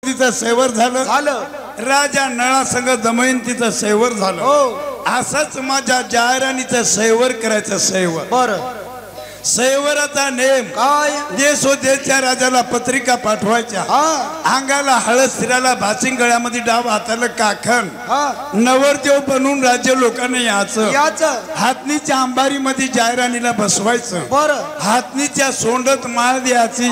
तिचं सैवर झालं राजा नळासंग दमयंतीचं सैवर झालं असंच माझ्या जायराणीचं सैवर करायचं सैवर बरं सैवराचा नेम काय देशोदेशच्या राजाला पत्रिका पाठवायच्या अंगाला हळद शिराला भासिंग गळ्यामध्ये डाव हाताला काखण नवरदेव बनून राज्य लोकांनी याचं हातनीच्या अंबारीमध्ये जायराणीला बसवायचं बरं हातनीच्या सोंडत माळ द्यायची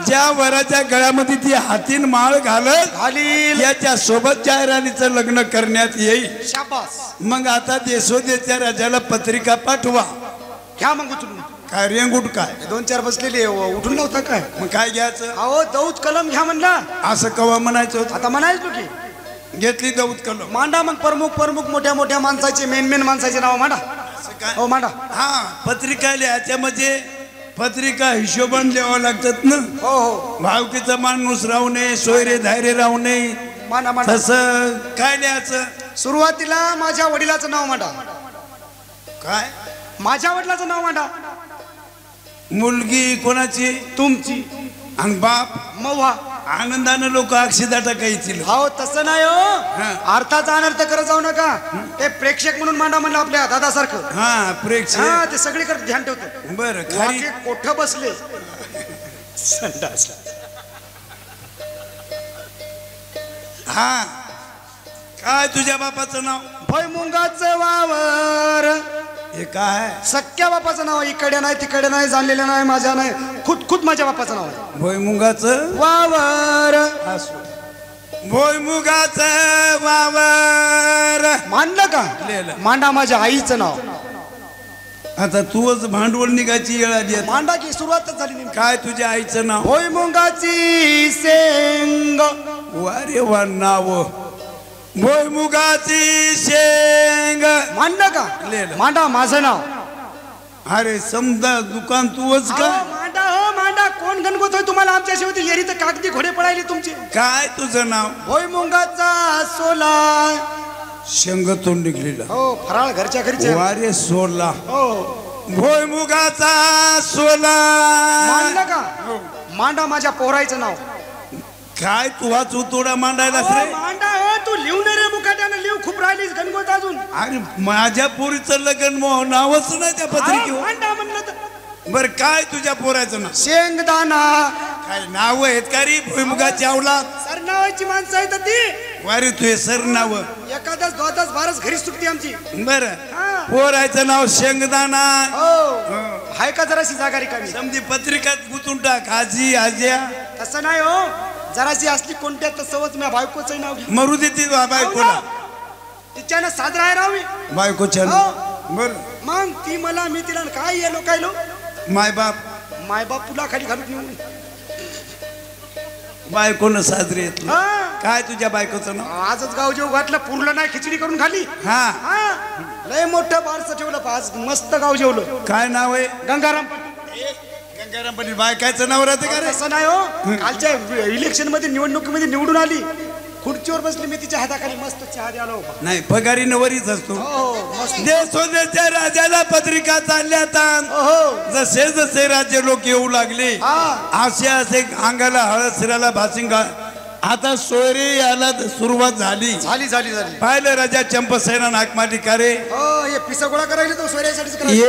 ज्या वराच्या गळ्यामध्ये ती हातीन माळ घालत याच्या सोबत जायराणीचं लग्न करण्यात येईल शाबास मग आता देशोदेशच्या राजाला पत्रिका पाठवा घ्या मग उचलून काय रेंगुट काय 2-4 बसलेले उठून नव्हता काय मग काय घ्यायचं अहो दौत कलम घ्या म्हणला असं कवा म्हणायचं होतं आता म्हणायचो की घेतली दौत कलम मांडा मग प्रमुख मोठ्या माणसाचे मेन माणसाचे नाव मांडा हो मांडा हा पत्रिका लिहायच्यामध्ये पत्रिका हिशोबान लिहावं लागतात ना हो भावकीचा माणूस राहू नये सोयरे धायरे राहू नये मांडा तसं काय लिहायचं सुरुवातीला माझ्या वडिलाचं नाव मांडा काय माझ्या वडिलाचं नाव मांडा मुलगी कोणाची तुमची आणि बाप मवा आनंदानं लोक अक्षदा टाकायची हो तसं नाही हो अर्थाचा अनर्थ करत जाऊ नका ते प्रेक्षक म्हणून मांडा म्हणलं आपल्या दादासारखं हा प्रेक्षक ते सगळीकडे ध्यान ठेवतो बरं खाली कोठं बसले हा काय तुझ्या बापाचं नाव भुईमुगाचं वावर हे काय सख्या बापाचं नाव इकडे नाही तिकडे नाही जाणलेलं नाही माझ्या नाही खुद माझ्या बापाचं नाव आहे भुईमुगाचं वावर भुईमुगाचं वावर मांडलं का मांडा माझ्या आईचं नाव आता तूच भांडवल निघायची येळ आली मांडा की सुरुवातच झाली काय तुझ्या आईचं नाव भुईमुगाची शेंग वारे वा नाव भुईमुगाची शेंग मांडलं का मांडा माझं नाव अरे समजा दुकान तूच का मांडा हो मांडा कोण गणगोत होय तुम्हाला आमच्या शेवटी येरी तर कागदी घोडे पडायले तुमचे काय तुझं नाव भुईमुगाचा सोला शेंगतून निघलेला हो फराळ घरच्या घरीचे वारे सोला हो भुईमुगाचा सोला मांडलं का मांडा माझ्या पोरायचं नाव काय तू हा चुतोडा मांडायला रे मांडा हो तू लिहून रे मुकाट्यानं लिहू खूप राहिलीस गणगोत अजून अरे माझ्या पोरीचं लग्न नावच नाही त्या पत्रिकेवर मांडा म्हणलं तर बर काय तुझ्या पोराचं नाव शेंगदाणा काय नाव आहेत का रे भुईमुगाची अवलाद सरनावाची माणसं आहेत ती वारे तुझे सर नाव एखादाच दोताच बारच घरी सुटती आमची बर पोराचं नाव शेंगदाणा हो हाय का जराशी जागा रिकामी समजी पत्रिकात गुंतून टाक आजी आज्या तसं नाही हो जराशी असली कोणत्या तर सवच मी बायकोचं नाव घ्या मरू देते बायकोला तिच्यानं साजरा आहे राहावी बायकोच्या बर मग ती मला मी तिला काय येलो काय लो मायबाप तुला खाली घालून नेऊन बायकोनं साजरे येत काय तुझ्या बायकोचं नाव आजच गाव जेव घातलं पुरलं नाही खिचडी करून खाली लय मोठं बारसं ठेवलं आज मस्त गाव जेवलं काय नाव आहे गंगाराम पाटील बायकाचं नाव राहते का रे असं नाही हो कालच्या इलेक्शन मध्ये निवडणुकीमध्ये निवडून आली खुर्चीवर बसली मी तिच्या हाताखाली मस्त चहा द्यायला नाही पगारी नवरीच असतो देशोदेशच्या राजाला पत्रिका चालल्या जसे जसे राज्य लोक येऊ लागले असे अंगाला हळद शिराला भासिंग आता सोयरे याला सुरुवात झाली पाहिलं राजा चंपसेना नाक मारली का रे हे पिसा गोळा करायला तो सोयऱ्यासाठी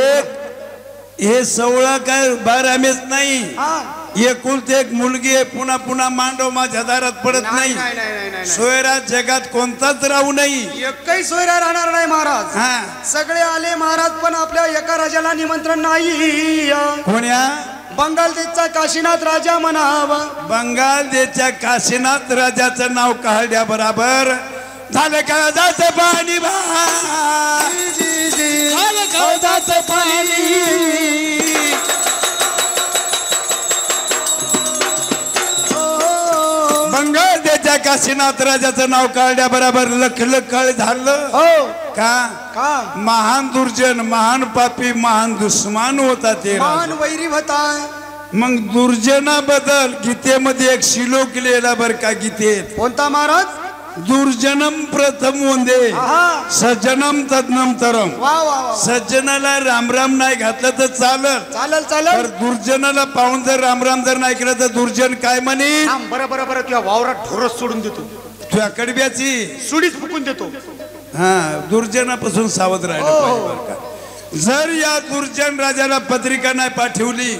हे 16 काय 12 मेच नाही एकुलते एक मुलगी आहे पुन्हा पुन्हा मांडव माझ्या दारात पडत नाही सोयरा जगात कोणताच राहू नाही एकही सोयरा राहणार नाही महाराज सगळे आले महाराज पण आपल्या एका राजाला निमंत्रण नाही कोण्या बंगाल देशचा काशीनाथ राजा म्हणावा बंगाल देशच्या काशीनाथ राजाचं नाव काढल्या बराबर झालं काळजाचं पाणी काळजाचं पाणी बंगाल देशच्या काशीनाथ राजाचं नाव काढल्या बरोबर लख काळ झालं का महान दुर्जन महान पापी महान दुश्मन होता ते महान वैरी होता मग दुर्जना बदल गीतेमध्ये एक श्लोक लिहिला बर का गीतेत कोणता महाराज दुर्जनम प्रथम वंदे सज्जनम तदनंतरम. वा वा वा. सज्जनाला राम राम नाही घातलं तर चालत, चालेल तर चालेल. दुर्जनाला पाहून जर राम राम जर नाही केलं तर दुर्जन काय म्हणे? बरं बरं बरं, तुझ्या वावरात ढोरच सोडून देतो, तुझ्या कडब्याची सुडीच फुकून देतो. हा, दुर्जनापासून सावध राहिलं पाहिजे बरं का. जर या दुर्जन राजाला पत्रिका नाही पाठवली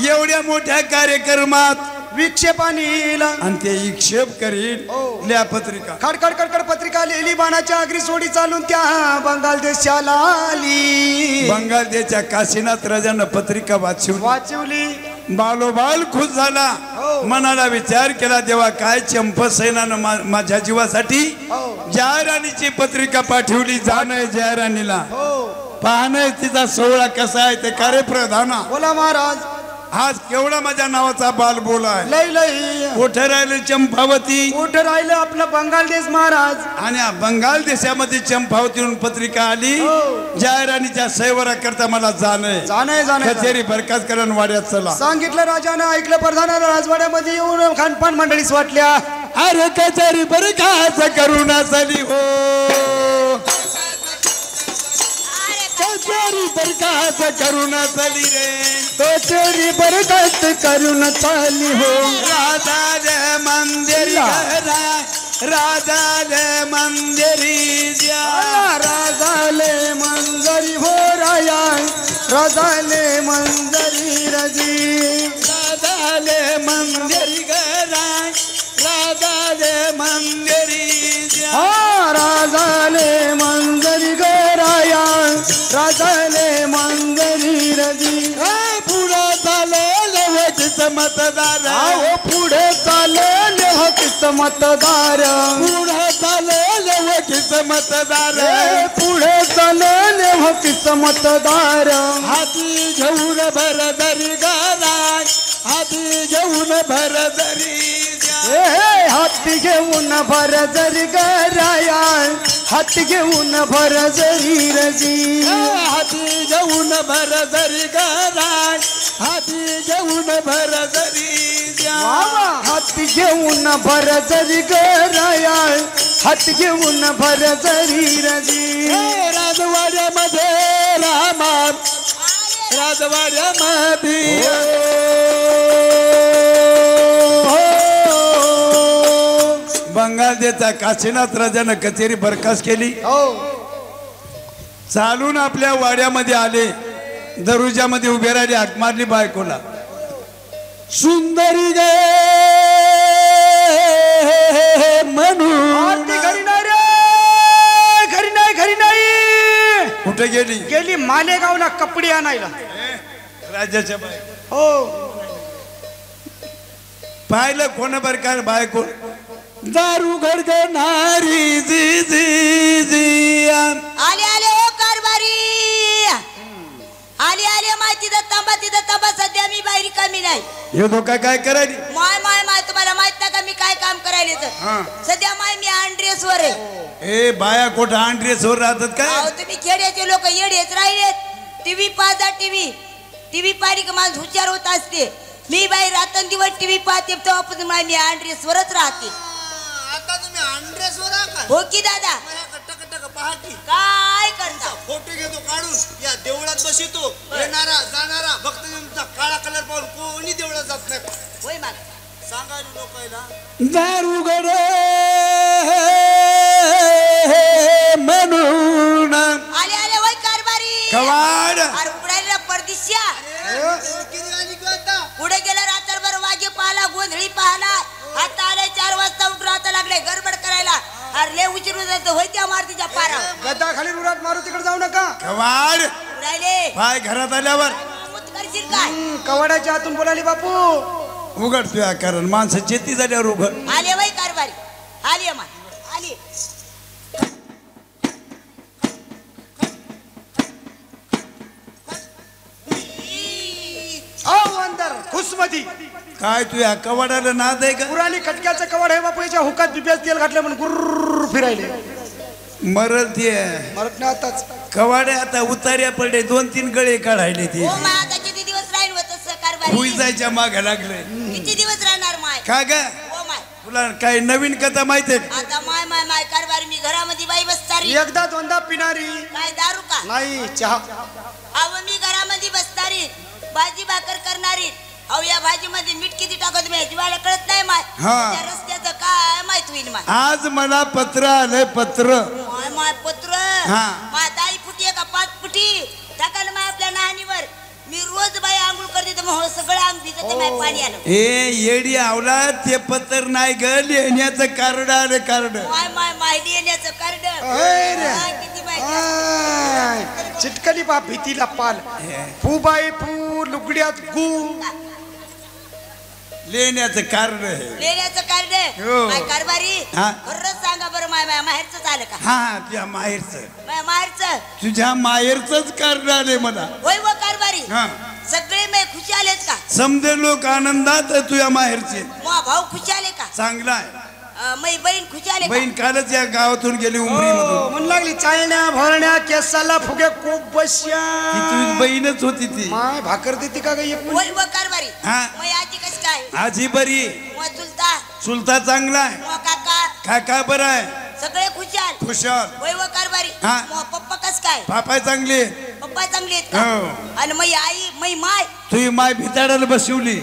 एवढ्या मोठ्या कार्यक्रमात विक्षेपाने येईल आणि ते विक्षेप करील, लिहा पत्रिका. खडखड खडखड पत्रिका लिहिली, बाणाच्या अग्री सोडी चालून त्या बंगाल देशाला आली. बंगाल देशाच्या काशीनाथ राजानं पत्रिका वाचवली. बालोबाल खुश झाला, मनाला विचार केला, देवा काय चंपसेनानं माझ्या जीवासाठी जया राणीची पत्रिका पाठवली. जाणं जया राणीला पाहणं तिचा सोहळा कसा आहे ते कार्यप्रधाना. बोला महाराज, आज केवढा माझ्या नावाचा बाल बोला आहे. लय लय कुठे राहिलं चंपावती, कुठं राहिलं आपलं बंगाल देश महाराज. आणि बंगाल देशामध्ये चंपावतीवरून पत्रिका आली, जया राणीच्या सैवरा करता मला जाणं कचेरी बरखास्त करण वाड्यात चला. सांगितलं राजानं, ऐकलं प्रधानानं. राजवाड्यामध्ये येऊन खानपान मंडळीस वाटल्या. अरे कचेरी बरखास्त करून चाली हो, कचेरी बरखास्त करून चाली रे, कचेरी बरखास्त करून चाली हो. राधा मंदिर राधाले मंदिरी द्या, राजाले मंजरी हो राया, राजाले मंजरी रजी, राधाले मंदिरी गराय, राधाले मंदिरी द्या, राजाले मंजरी गराया, राजाले मंजरी रजी. पुढे चालले होतीस मतदार, पुढे चालले होतीस मतदार, पुढे चालले होतीस मतदार, पुढे चालले होतीस मतदार. हाती घेऊन भरदरी गराय, हाती घेऊन भरदरी द्या, हाती घेऊन भर जरी गराया, हाती घेऊन भर जरी रजी, हाती घेऊन भरदरी गराय, हाती घेऊन भरदरी द्या, हाती घेऊन भर जरी गराया, हात घेऊन भर जरी रजी. राजवाड्यामध्ये रामा, राजवाड्यामध्ये बंगाल देशा काशीनाथ राजानं कचेरी बरखास्त केली. चालून आपल्या वाड्यामध्ये आले, दरुजामध्ये उभे राहिले, हाक मारली बायकोला, सुंदरी गे म्हणून. घरी नाही रे, घरी नाही, घरी नाही. कुठे गेली? गेली मालेगावला कपडे आणायला. राजाच्या बाय हो, पाहिलं कोण बर का बायको? दारू गडगणारी जी जी जी. आले आले हो कारभारी, आले आले माहिती तिथं तांबा सध्या मी बाहेर कमी नाही. हे धोका काय करायली? माय माय माय तुम्हाला माहित नाही का मी काय काम करायले तर? सध्या माय मी अंड्रेस वर आहे. ए बाया कुठं अंड्रेस वर राहतात काय? अहो तुम्ही खेड्याचे लोक येडेच राहिलेत. टीव्ही पाहता, टीव्ही पाहिली का माझं हुशार होत असते. मी बाई रात्रंदिवस टीव्ही पाहते, तेव्हापासून माय मी अंड्रेस वरच राहते. आता तुम्ही अंड्रेस वर आहात? हो की दादा? काय करता? फोटो घेतो काढून, या देवळात बसितो, येणारा जाणारा भक्तांचा काळा कलर पाहून कोणी देवळात जात नाही. होय माग सांगा लोकांना. दारू गडे म्हणून आले आले होय कारभारी. कवाड अरे उघडायला परदिश्या. पुढे गेला रात्रभर वाघे पाहला, गोंधळी पाहला. आता आले 4 वाजता उठून आता लागले गडबड करायला. अरे लय उशीर होत होय त्या मारुतीच्या पारा. गदा खाली रुरात मारू, तिकडे जाऊ नका. कवाड उडायले पाय घरात आल्यावर करशील काय? कवाडाच्या आतून बोलाली बापू. उघडतोय, कारण माणसं चेती झाल्यावर उघड. आले वय कारभारी, आली अम्मा आली. खुशमती काय तू या कवाडाला नाद आहे का? पुराणी खटक्याचं कवाड आहे बापू. याच्या हुकात बिब्यात तेल घातलं म्हणून गुर्र फिरायले. मरल ते मरत ना आताच. कवाडे आता उतार्या पडले, 2-3 गळे काढायले ते. हो माय आता किती दिवस राहील होत कारभारी? हुई जायच्या मागे लागले. किती दिवस राहणार माय? का ग? हो माय आपला काही नवीन कथा माहितीये का? आता माय माय माय कारभारी मी घरामध्ये बाई बसतारी एकदा दोनदा पिणारी काय दारू का नाही चहा अहो मी घरामध्ये बसतारी भाजी भाकर करणारी अहो या भाजी मध्ये मीठ किती टाकत माहिती मला कळत नाही माय हा. त्या रस्त्याचं काय माहित होईल माय आज मला पत्र आलंय पत्र माय माय पत्र हा. माय 10 फुटी का 5 फुटी टाकाल माय आपल्या नाहनीवर मी रोज बाई आंघोळ करते तर मग सगळं अंग भिजत माय पाणी आलं ए येडी आवला ते पत्र नाही ग लिहिण्याचं कार्ड आलं कार्ड माय माय माहिती येण्याचं कार्ड अय रे. किती माहिती चिटकली बा भीतीला पाल फू बाई फू लुगड्यात गू लिहिण्याचं कार्ड आहे लेण्याचं कार्ड हो. माय कारभारी हा. खरंच सांगा बरं माय माय माहेरचं आलं का हा तुझ्या माहेरचं माय माहेरचं तुझ्या माहेरचंच कार्ड आले मला होय व कारभारी हा सगळे मी खुशी आलेत का समजे लोक आनंदात आहे तुझ्या माहेरचे मग भाऊ खुशी आले का चांगला आहे मै बहीण खुशी आले का बहीण कालच या गावातून गेली उमरी मधून म्हण लागली चालण्या भरण्या केसाला फुगे खूप बस्या ती तुझी बहीणच होती ती माय भाकर देते का ग एक होय व कारभारी हा. मै आजी कशी काय आजी बरी मग चुलता चुलता चांगला आहे मग काका काका बरं आहे सगळे खुशाल खुशाल होय व कारभारी हा. मग पप्पा कस काय पापाय चांगली आहे. पप्पा चांगले आहेत का हो. आणि मै आई मै माय तुझी माय भिताडाला बसवली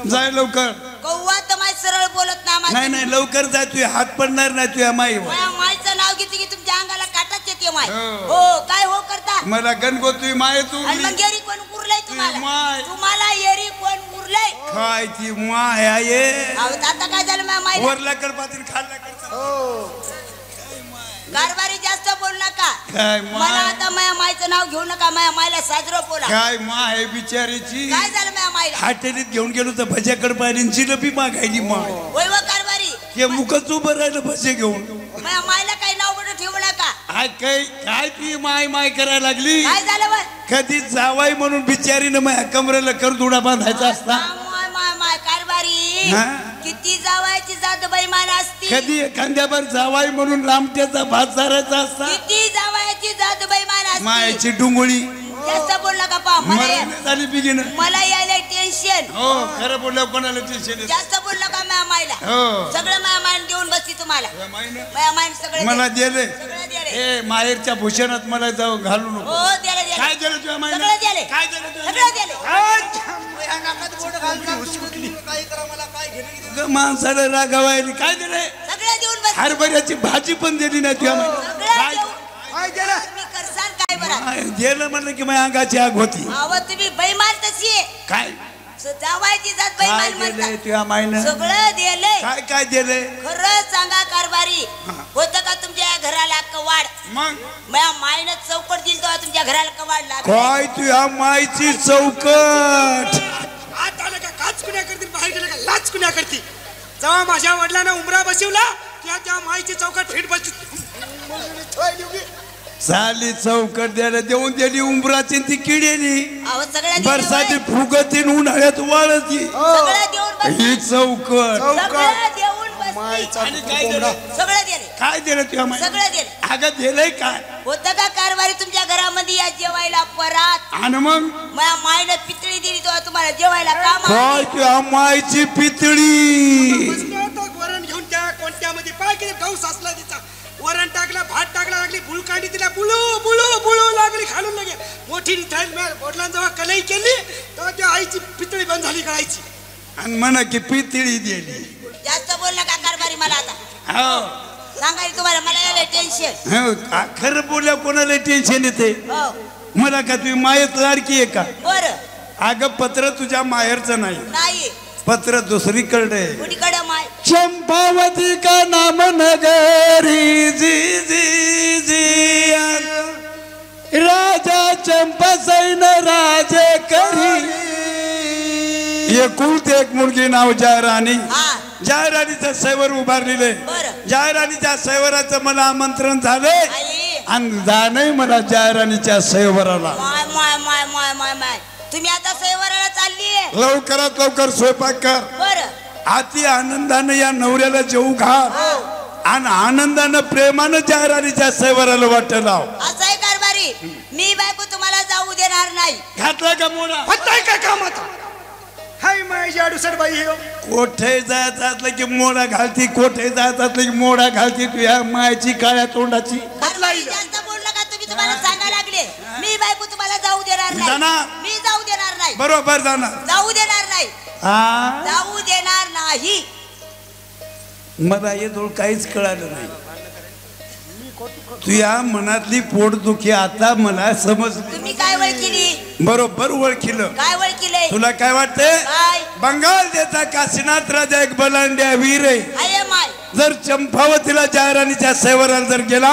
जाय लवकर कौवा तर माय सरळ बोलत ना नाही नाही लवकर जाय तुझे हात पडणार नाही तुझ्या माई माझ्या मायचं नाव घेते की तुमच्या अंगाला काटाच येते माय हो. हो काय हो करता मला गणगो तुझी माय तू आणि मग येरी कोण उरलंय तुम्हाला माय. तुम्हाला येरी कोण उरलंय काय ती माय आहे अहो आता काय झालं माझ्या मायला वरला कर पातील खाल्ला कर कारभारी जास्त बोल नका काय मला माय आता माझ्या मायचं नाव घेऊ नका माझ्या मायला साजरं बोला काय माय बिचारीची काय झालं माझ्या मायला हाटेलीत घेऊन गेलो तर भज्याकडे पाहिली जिलबी मागायली माय होय व कारभारी ते मुखच उभं राहिलं भजे घेऊन माझ्या मायला काही नाव बरं ठेवू नका काय काय काय ती माय माय करायला लागली काय झालं व कधी जावाय म्हणून बिचारीनं माझ्या कमरेला करदुडा बांधायचा असता माय माय माय कारभारी हा? किती जावायची जात बैमान असती कधी एखाद्यावर जावाय म्हणून लांबट्याचा भात सारायचा असता किती जावायची जात बैमान असती मायाची डुंगळी जास्त बोल नका पा मरण झाली बिगिन मला यायला टेन्शन हो खरं बोलल्या कोणाला टेन्शन येतं? जास्त बोल नका माझ्या मायला हो सगळं माझ्या मायने देऊन बसती तुम्हाला तुझ्या माईनं माझ्या मायने सगळं मला दिले सगळं दिले ए माहेरच्या भूषणात मला जाऊ घालू नको हो द्यायला काय द्यायला दिलं तुझ्या माईनं सगळं दिले काय दिलं तुझ्या सगळं दिले या नाकात बोट घालता तुम्ही काही करा मला काय घेणं माईनं? माणसाला रागावायला काय दिलंय सगळं देऊन बस हरभऱ्याची भाजी पण दिली नाही तुझ्या माईनं सगळं काय देऊन काय गेलं मी करसान काय बरं काय दिलं म्हणलं की माझ्या अंगाची आग होती अहो तुम्ही बैमान तशी आहे काय जावायची जात काय बैमान दिलंय म्हणतात तुझ्या माईनं सगळं दिलंय काय काय दिलंय खरं सांगा कारभारी होतं का तुमच्या या घराला कवाड मग माझ्या मायनं चौकट दिली तेव्हा तुमच्या घराला कवाड लागलं काय तुझ्या माईची चौकट आत आलं का काच कुण्या करतील बाहेर गेलं का लाच कुण्या करतील जेव्हा माझ्या वडिलांना उमरा बसवला तेव्हा त्या माईची चौकट फिट बसली साली चौकट द्यायला देऊन दिली उंबराची ती किडेली अहो सगळं बरसाची फुगती उन्हाळ्यात वाळती सगळं देऊन बस ही चौकट सगळं देऊन बस आणि काय दिलं सगळं दिले काय दिलं तुझ्या माई सगळं दिले अगं दिलंय काय होतं का कारभारी तुमच्या घरामध्ये या जेवायला परात आणि मग माझ्या मायनं पितळी दिली तेव्हा तुम्हाला जेवायला काम काय तुझ्या माईची पितळी वरण घेऊन त्या कोणत्यामध्ये पाय किती गाऊ साचला तिचा वरण टाकला भात टाकला लागली बुळ काढली तिला बुळू बुळू बुळू लागली खालून लागे मोठी वडिलांना जेव्हा कलई केली तेव्हा त्या आईची पितळी बंद झाली कळायची आणि म्हणा की पितळी दिली जास्त बोल नका कारभारी मला आता हो सांगायला तुम्हाला मला यायला टेन्शन हो खरं बोलल्या कोणाला टेन्शन येते हो मला का तुझी मायत लाडकी आहे का बरं अगं पत्र तुझ्या माहेरचं नाही नाही पत्र दुसरीकडे आहे. कुणीकडे माय चंपावती का नाम नगरी जी जी जी राजा चंपा सैन राजे करी एकुलती एक मुलगी नाव जयराणी हा जयराणीचं सैवर उभारलेले बरं जयराणीच्या सैवराचं मला आमंत्रण झाले आई आणि जाणंही मला जयराणीच्या सैवराला माय माय माय माय माय माय तुम्ही आता सैवराला चालली लवकरात लवकर स्वयंपाक कर बरं अति आनंदानं या नवऱ्याला जेवू घाल आणि आनंदानं प्रेमानं जयराणीच्या सैवराला वाटत लाव असं आहे कारभारी मी बायको तुम्हाला जाऊ देणार नाही घातला का मोना होताय काय काम आता हाय माझी अडुसठ बाई हे कोठे जायचं असलं की मोडा घालती, कोठे जायचं असलं की मोडा घालती. तू या मायची काळ्या तोंडाची. जास्त बोलू नका तुम्ही, तुम्हाला सांगायला लागले. मी बायको तुम्हाला जाऊ देणार नाही. जाणार. मी जाऊ देणार नाही. बरोबर जाणार. जाऊ देणार नाही. हा जाऊ देणार नाही. मला हे थोडं काहीच कळालं नाही. तुझ्या मनातली पोटदुखी आता मला समजली. तुम्ही काय ओळखली? बरोबर ओळखीलं. काय ओळखीले? तुला काय वाटतंय? काय? बंगाल देता काशीनाथ राजा एक बलांड्या वीर आहे. अरे माय. जर चंपावतीला जायराणीच्या सेवराला जर गेला,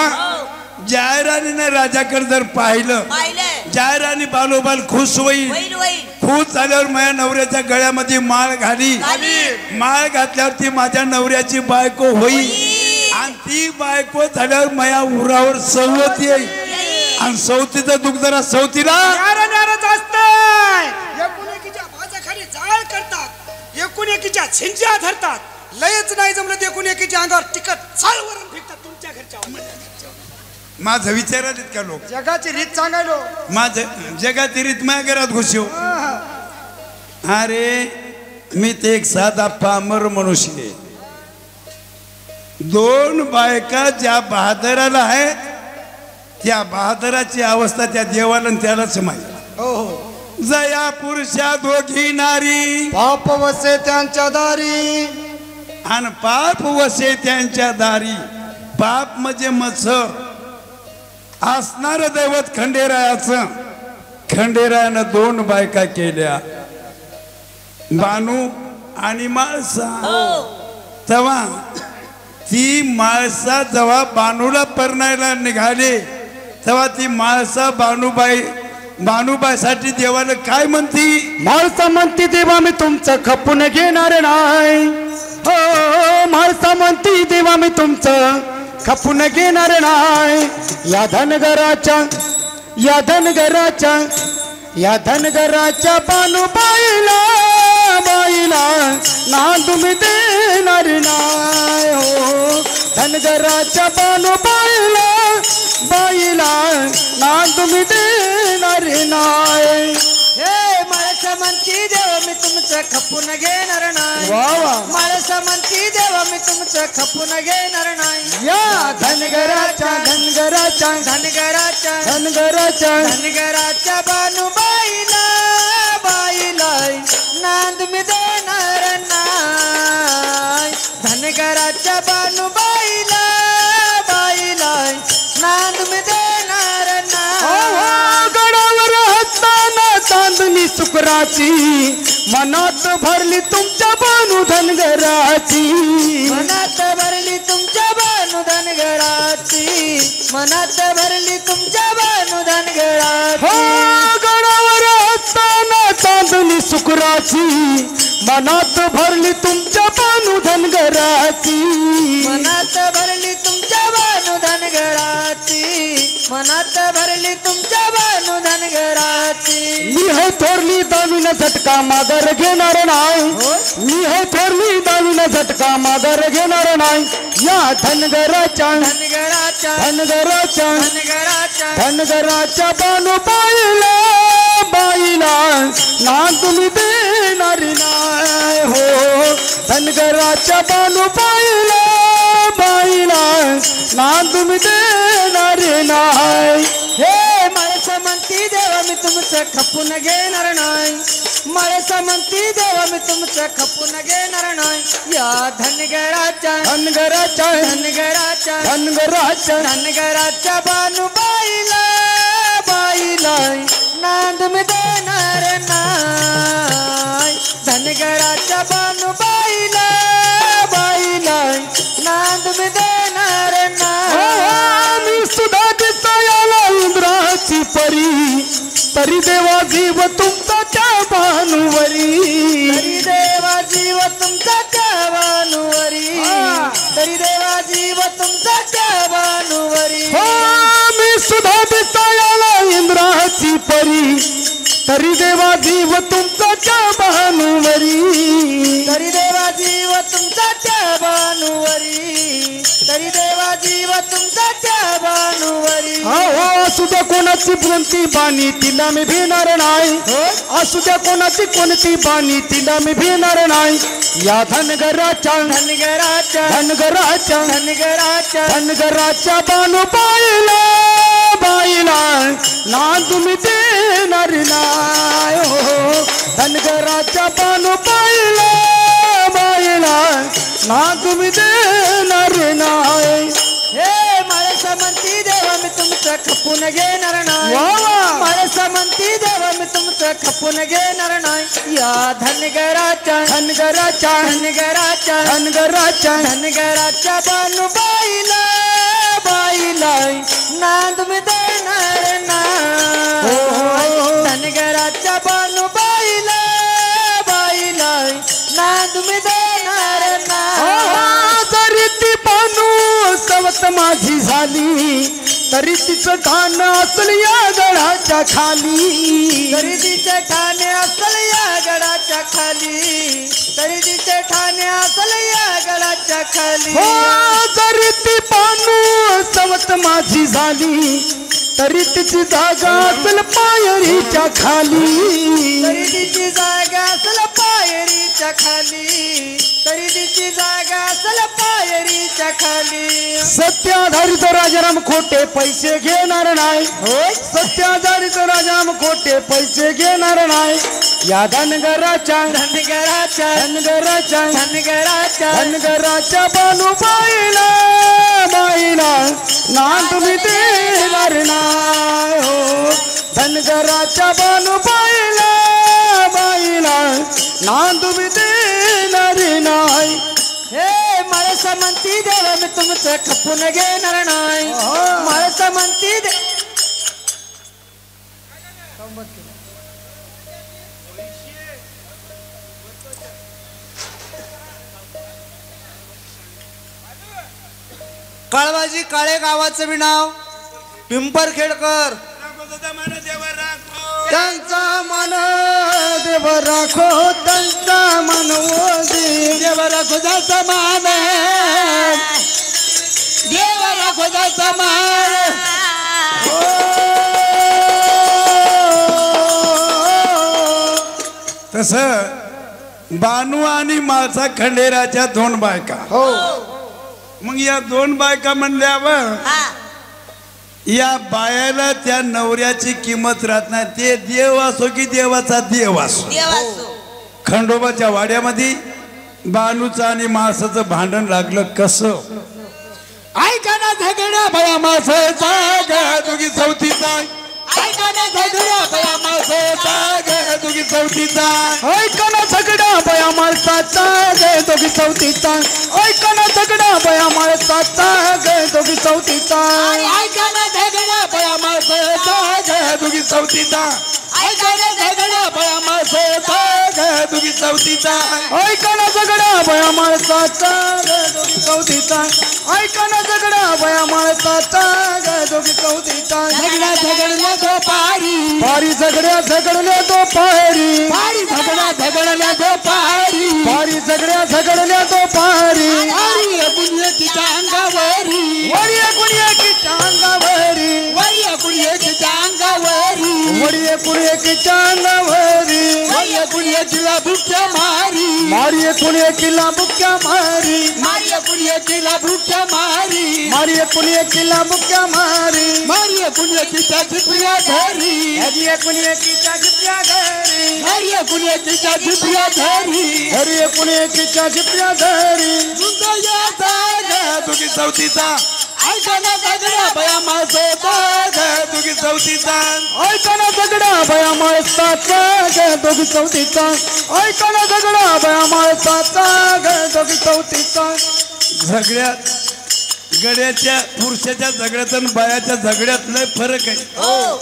जायराणीने राजाकडे जर पाहिलं, पाहिलं. जायराणी बालोबाल खुश होईल. होईल होईल. खुश झाल्यावर माझ्या नवऱ्याच्या गळ्यामध्ये माळ घाली. घाली. माळ घातल्यावर ती माझ्या नवऱ्याची बायको होईल. आणि ती बायको झाल्यावर माझ्या उरावर सवती येईल. आणि सवतीचं दुःख जरा सवतीला नाराज असतंय. एकुणेकीच्या भाजाखाली जाळ करतात, एकुणेकीच्या झिंज्या धरतात. लयच नाही जमलं ते एकुणेकीच्या अंगावर तिखट चाळवरून फेकतात. तुमच्या घरच्या माझं विचारायला का लोक जगाची रीत सांगायलो. माझं जगाची रीत माझ्या घरात घुसव. अरे मी ते एक साधा पामर मनुष्य आहे. दोन बायका ज्या बहादराला आहेत, त्या बहादराची अवस्था त्या देवाला त्यालाच माहिती. जया पुरुषा दोघी नारी, पाप वसे त्यांच्या दारी. आणि पाप वसे त्यांच्या दारी. पाप म्हणजे मत्सर. असणार दैवत खंडेरायाचं. खंडेरायानं दोन बायका केल्या, बानू आणि माळसा. तेव्हा ती माळसा जेव्हा बानूला परणायला निघाले, तेव्हा ती माळसा बानूबाईसाठी देवाला काय म्हणती? माळसा म्हणती देवा मी तुमचं खपून घेणार नाही. हो माळसा म्हणती देवा मी तुमचं खपून घेणार नाही. या धनगराच्या बानूबाईला नांदू मी देणार नाही. हो धनगराच्या बानूबाईला नांदू मी देणार नाही. हे माळसा म्हणती देवा मी तुमचं खपून घेणार नाही. माळसा म्हणती देवा मी तुमचं खपून घेणार नाही. या धनगराच्या बानूबाईला नांद मी देणार नाही. धनगराच्या बानूबाईला नांद मी देणार नाही. गडावर हसताना चांदणी सुकराची, मनात भरली तुमच्या बानू धनगराची. मनात भरली तुमच्या बानू धनगराची. मनात भरली तुमच्या बानू धनगराची. हो गडावर हसताना चांदणी सुकराची, मनात भरली तुमच्या बानू धनगराची. मनात भरली तुमच्या बानू धनगराची. मनात भरली तुमच्या बानू धनगराची. मी हे थोरली दावीला झटका माघार घेणार नाही. मी हे थोरली दावीला झटका माघार घेणार नाही. या धनगराच्या बानूबाईला नांद मी देणार नाही. हो धनगराच्या बानूबाईला नांद मी देणार नाही. हे माळसा म्हणती देवा मी तुमचं खपून घेणार नाही. माळसा म्हणती देवा मी तुमचं खपून घेणार नाही. या धनगराच्या बानूबाईला नांद मी देणार नाही. धनगराच्या बानूबाईला नांद मी देणार नाही. मी सुद्धा दिसायला इंद्राची परी, तरी देवा जीव तुमचा त्या भानुवरी. तरी देवा जीव तुमचा त्या भानुवरी. तरी देवा जीव तुमचा त्या भानुवरी. मी सुद्धा दिसायला इंद्राची परी, तरी देवा जीव तुमचा त्या भानुवरी. तरी देवा जीव तुमचा त्या भानुवरी. तरी देवा जीव तुमचा त्या भानुवरी. हो द्या कोणाची कोणती बाणी तिला मी भिणार नाही असू द्या कोणाची कोणती बाणी तिला मी भिणार नाही या धनगराच्या धनगराच्या धनगराच्या धनगराच्या धनगराच्या बानू बाईला बाईला ना तुम्ही देणार नाही हो धनगराच्या बानू बाईला बाईला ना तुम्ही देणार नाही हे मला म्हणती देवा मी तुमचं खपून घेणार नाही मला म्हणती देवा मी तुमचं खपून घेणार नाही या धनगराच्या धनगराच्या धनगराच्या धनगराच्या धनगराच्या बानू बाईला बाईला नांद मी देणार नाही धनगराच्या बानू बाईला बाईला नांद मी देणार नाही जरी ती बानू सवत माझी झाली तरी तिचं ठाण असल या गडाच्या खाली तरी तिचे ठाणे असल या गडाच्या खाली तरी तिचे ठाणे असल या गडाच्या खाली जरी ती बानू सवत माझी झाली तरी तिची जागा असल पायरीच्या खाली तरी तिची जागा असल पायरीच्या खाली तरी तिची जागा असल पायरीच्या खाली सत्याधारित राजाराम खोटे पैसे घेणार नाही सत्याधारित राजाराम खोटे पैसे घेणार नाही या धनगराच्या धनगराच्या धनगराच्या धनगराच्या धनगराच्या बानू बाईला बाईला ना तुम्ही देणार नाही हो धनगराच्या बानू बाईला बाईला ना तुम्ही देणार नाही हे मला म्हणती देवा मी तुमचं खपून घेणार नाही मला म्हणती दे काळबाजी काळे गावाचं बी नाव पिंपरखेडकर त्यांचा मन देव राखो त्यांचा मन देव राखो त्याचा मान देव राखो त्याचा मान तस बानू आणि मासा खंडेराच्या दोन बायका हो मग या दोन बायका म्हणल्यावर हा या बायाला त्या नवऱ्याची किंमत राहत नाही ते देव असो की देवाचा देव असो देवासो खंडोबाच्या वाड्यामध्ये बानूचं आणि मासाचं भांडण लागलं कसं ऐका ना झगड्या बया मासाचा ग दोघी चौथीचा ऐका ना झगड्या बया मासाचा ग दोघी चौथीचा ऐका ना झगडा बया माणसाचा गे दोघी चौथीचा ऐका ना झगडा बया माणसाचा गे दोघी चौथीचा ऐका ना झगड्या बया मासाचा ग दोघी चौथीचा ऐका ना झगड्या बया मासाचा ग दोघी चौथीचा ऐका ना झगडा बया माणसाचा गे दोघी चौथीचा ऐका ना झगडा बया माणसाचा गे दोघी चौथीचा झगड्या झगडल्या तो पारी पारी झगड्या झगडल्या तो पारी पारी झगड्या झगडल्या तो पारी पारी झगड्या झगडल्या तो पारी पारी एकुणीच्या अंगावरी वरी एकूण एकीच्या अंगावरी वरी एकुणीच्या अंगावरी वरी एकूण एकीच्या अंगावरी वरी एकुणीला बुक्या मारी मारी एकूण एकीला बुक्या मारी मारी एकुणीला बुक्या मारी मारी एकूण एकीला बुक्या मारी मारी एकुणीच्या झिपऱ्या घरी हरी एकूण एकीच्या झिपऱ्या घरी मारी एकुणीच्या झिपऱ्या घरी हरी एकूण एकीच्या झिपऱ्या घरी तुझी चौथीचा ऐका ना झगड्या बया मासाचा ग तुझी चौथीचा ऐका ना झगडा बया माणसाचा ग दोघी चौथीचा ऐका ना झगडा बया माणसाचा ग दोघी चौथीचा झगड्यात गड्याच्या पुरुषाच्या झगड्यात आणि बायाच्या झगड्यात लय फरक आहे हो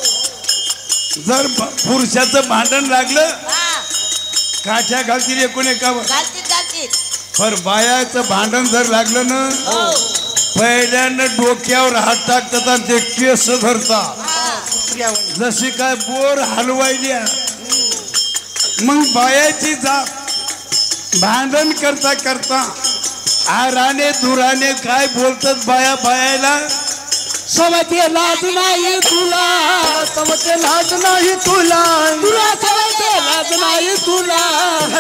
जर पुरुषाचं भांडण लागलं हा काठ्या घालतील एकूण एकावर घालतीत घालतीत पर बायाचं भांडण जर लागलं ना हो पहिल्यांदा डोक्यावर हात टाकतात आणि ते केस धरतात हा जशी काय बोर हलवायल्या मग बायाची जात भांडण करता करता आराने दुराने काय बोलतात बाया बायाला सवते लाज नाही तुला सवते लाज नाही तुला तुला सवते लाज नाही तुला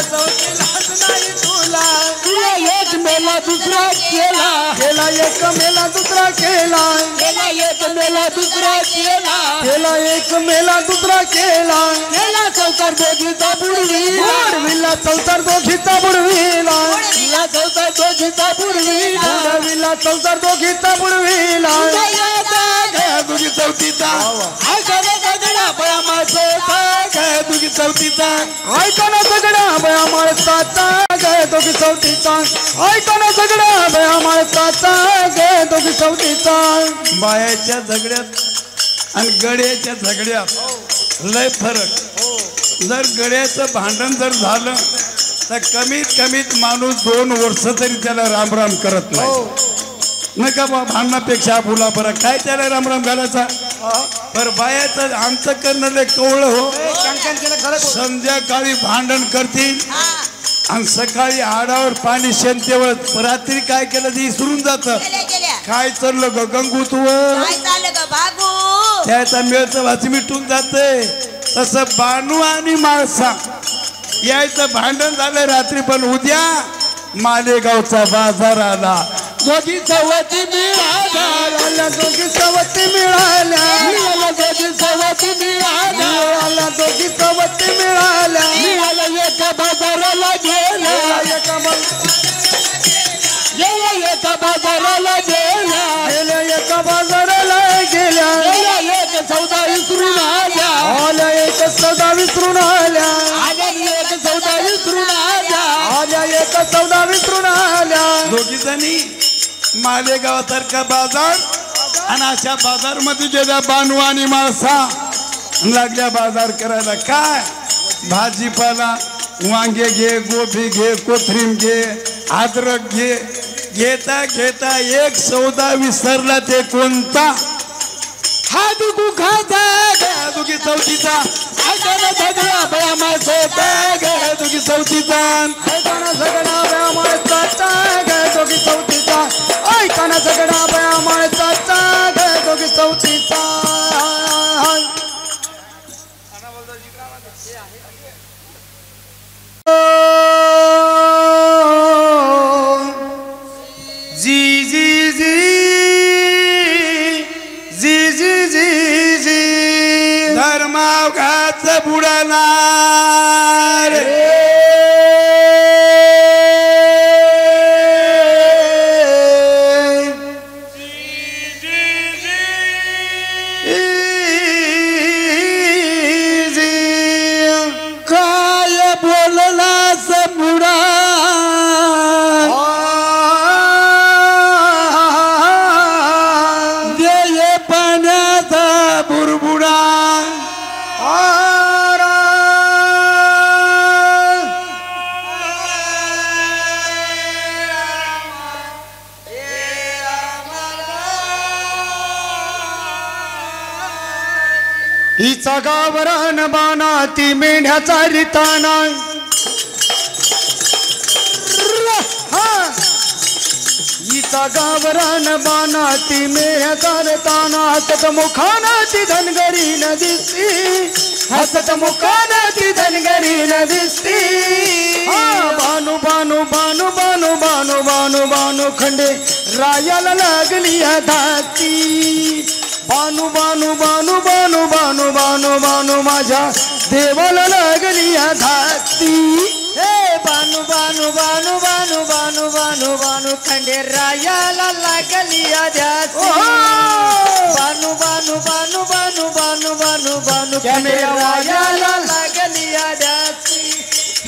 सवते लाज नाही तुला तुला एक मेला दुसरा केला केला एक मेला दुसरा केला केला एक मेला दुसरा केला केला एक मेला दुसरा केला केला चौकार दोघीचा बुडवीला बुडविला चौतार दोघीचा बुडविला केला चौकार दोघीचा बुडवीला बुडविला चौतार दोघीचा बुडविला तुझी चौथीचा ऐकायला सगळा बळा माणसाचा काय तुझी चौथीचा ऐकाना सगळा बया माणसाचा गे दोघी चौथीचा ऐकाना सगळा बया माणसाचा गे दोघी चौथीचा बायाच्या झगड्यात आणि गड्याच्या झगड्यात लय फरक जर गड्याचं भांडण जर झालं तर कमीत कमीत माणूस 2 वर्ष तरी त्याला रामराम करत नाही नका बा भांडणापेक्षा फुला बरं काय त्याला रामराम घालायचा पर बायाचं आमचं करणं लय कवळं हो संध्याकाळी भांडण करतील आणि सकाळी हाडावर पाणी शेंतेवर रात्री काय केलं ते विसरून जात काय चाललं ग गंगू तू काय झालं ग बाबू त्याचा मेळचं वाची मिटून जाते तसं बानू आणि माळसा यायचं भांडण झालं रात्री पण उद्या मालेगावचा बाजार आला दोघी सवती मिळाल्या दोघी सवती मिळाल्या दोघी सवती मिळाल्या दोघी सवती मिळाल्या मिळालं एका बाजाराला गेला गेला एका बाजाराला गेला गेल्या एका बाजाराला गेल्या गेला एक सौदा विसरून आल्या आल्या एक सौदा विसरून आल्या आल्या एक सौदा विसरून आल्या आल्या एक सौदा विसरून आल्या दोघी जणी मालेगावासारखा बाजार आणि अशा बाजार मध्ये गेल्या बानू आणि माळसा लागल्या बाजार करायला काय भाजीपाला वांगे घे गोबी घे कोथिंबीर घे अद्रक घे घेता घेता एक सौदा विसरला ते कोणता हा दुखू खाता दुखी चौथीचा ऐकायला सगळा बया माणसाचा दुखी चौथीचा ऐकाना सगळा बया माणसाचा गे दोघी चौथीचा ऐकाना सगळा बया माणसाचा गे दोघी चौथीचा जी जी जी जी जी जी जी धर्मावघात बुडाणार काय बोलला समुडा देय पाण्याचा बुरबुडा हिचा गावरान बाना ती मेंढ्याचा रिताना हिचा गावरान बाना ती मेंढ्याचा रिताना हसत मुखाना ती धनगरी न दिसती हसत मुखाना ती धनगरी न दिसती बानू बानू बानू बानू बानू बानू बानू खंडे रायाला लागली धाती बानू बानू बानू बानू बानू बानू बानू माझ्या देवाला लागली धाती हे बानू बानू बानू बानू बानू बानू बानू खंडेरायाला लागली धाती बानू बानू बानू बानू बानू बानू बानू खंडेरायाला लागली धाती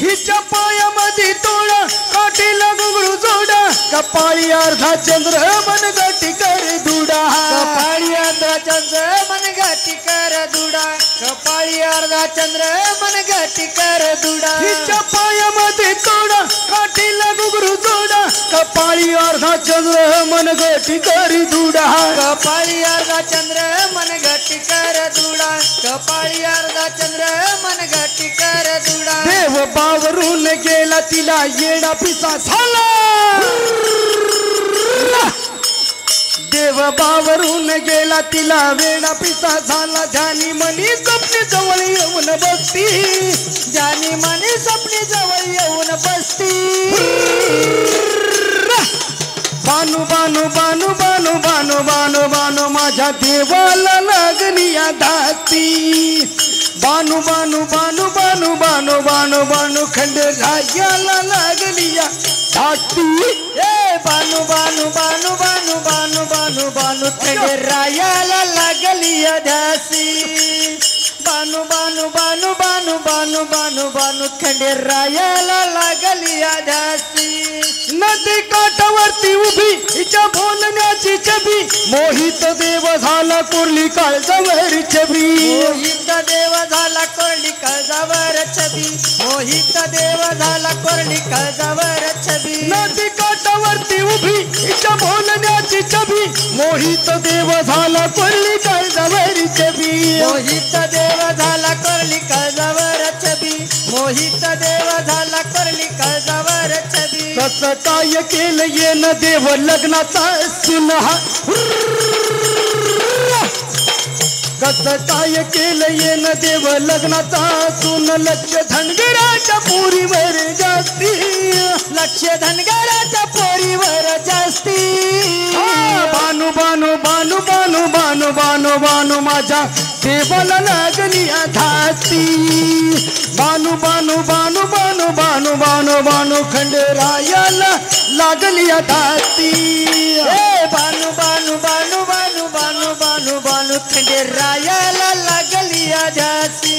हिच्या पायामध्ये तोडा काठीला घुंगरू जोडा कपाळी अर्धा चंद्र मन गाठी कर दुडा कपाळी अर्धा चंद्र मन गाठी कर दुडा कपाळी अर्धा चंद्र मन गाठी कर दुडा हिच्या पायामध्ये तोडा काठीला घुंगरू जोडा कपाळी अर्धा चंद्र मन गाठी कर दुडा कपाळी अर्धा चंद्र मन गाठी कर दुडा कपाळी अर्धा चंद्र मन गाठी कर दुडा देव बावरून गेला तिला येडा पिसा झाला देव बावरून गेला तिला वेडा पिसा झाला जानी मनी स्वप्ने जवळ येऊन बसती जानी मनी स्वप्ने जवळ येऊन बसती बानू बानू बानू बानू बानू बानू बानू माझ्या देवाला लागली या धास्ती बानू बानू बानू बानू बानू बानू बानू खंडरायाला लागली या धास्ती ए बानू बानू बानू बानू बानू बानू बानू खंडरायाला लागली अधासी बानू बानू बानू बानू बानू बानू बानू खंडरायाला लागली अधासी नदी काठावरती उभी हिच्या बोलण्याची छबी मोहित देव झाला कोरली काळजावर छबी मोहित देव झाला कोरली काळजावर छबी मोहित देव झाला कोरली काळजावर छबी नदी काठावरती उभी हिच्या बोलण्याची छबी मोहित देव झाला कोरली काळजावर छबी मोहित देव झाला कोरली काळजावर छबी मोहित देव झाला कोरली काळजावर छबी कसं काय केलं येन देव लग्नाचा सुनहा कसं काय केलं येन देव लग्नाचा सुन लक्ष धनगराच्या पोरीवर जास्ती लक्ष धनगराच्या पोरीवर जास्ती बानू बानू बानू बानू बानू बानू बानू माझ्या देवाला लागली धास्ती बानू बानू बानू बानू बानू बानू बानू खंडरायाला लागली धास्ती ए बानू बानू बानू बानू बानू बानू बानू खंडरायाला लागली अधासी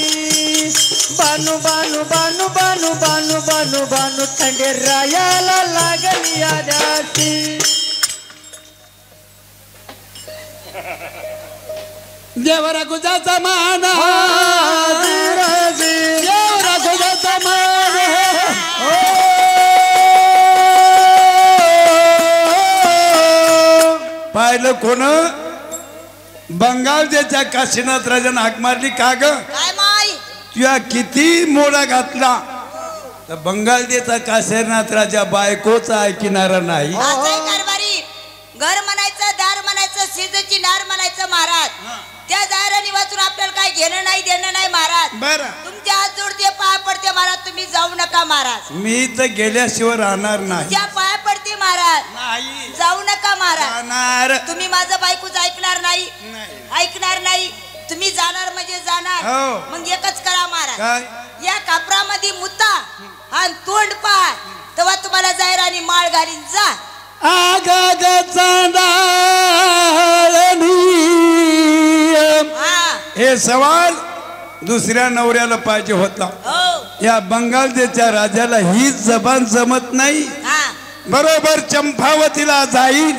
बानू बानू बानू बानू बानू बानू बानू खंडरायाला लागली अधासी देवरा गुजाचा मान देवरा गुजाचा मान पाहिलं कोण बंगाल देशच्या काशीनाथ राजाने हाक मारली का ग काय माई तुया किती मोडा घातला तर बंगाल देशचा काशीनाथ राजा बायकोचा ऐकणारा नाही असंही कारभारी घर म्हणायचं दार म्हणायचं शेजारची नार म्हणायचं महाराज त्या दाराने वाचून आपल्याला काय घेणं नाही देणं नाही महाराज बरं तुमच्या हात जोडते पाय पडते महाराज तुम्ही जाऊ नका महाराज मी तर गेल्याशिवाय राहणार नाही त्या पाय पडते महाराज नाही जाऊ नका महाराज राहणार तुम्ही माझं बायकोच ऐकणार नाही ऐकणार नाही तुम्ही जाणार म्हणजे जाणार हो. मग एकच करा महाराज काय या कापरामध्ये मुत्ता आणि तोंड पाय तेव्हा तुम्हाला जाहीर आणि माळ घालीन जा हा हे सवाल दुसऱ्या नवऱ्याला पाहिजे होता हो या बंगाल देशच्या राजाला हीच जबान जमत नाही हा बरोबर चंपावतीला जाईल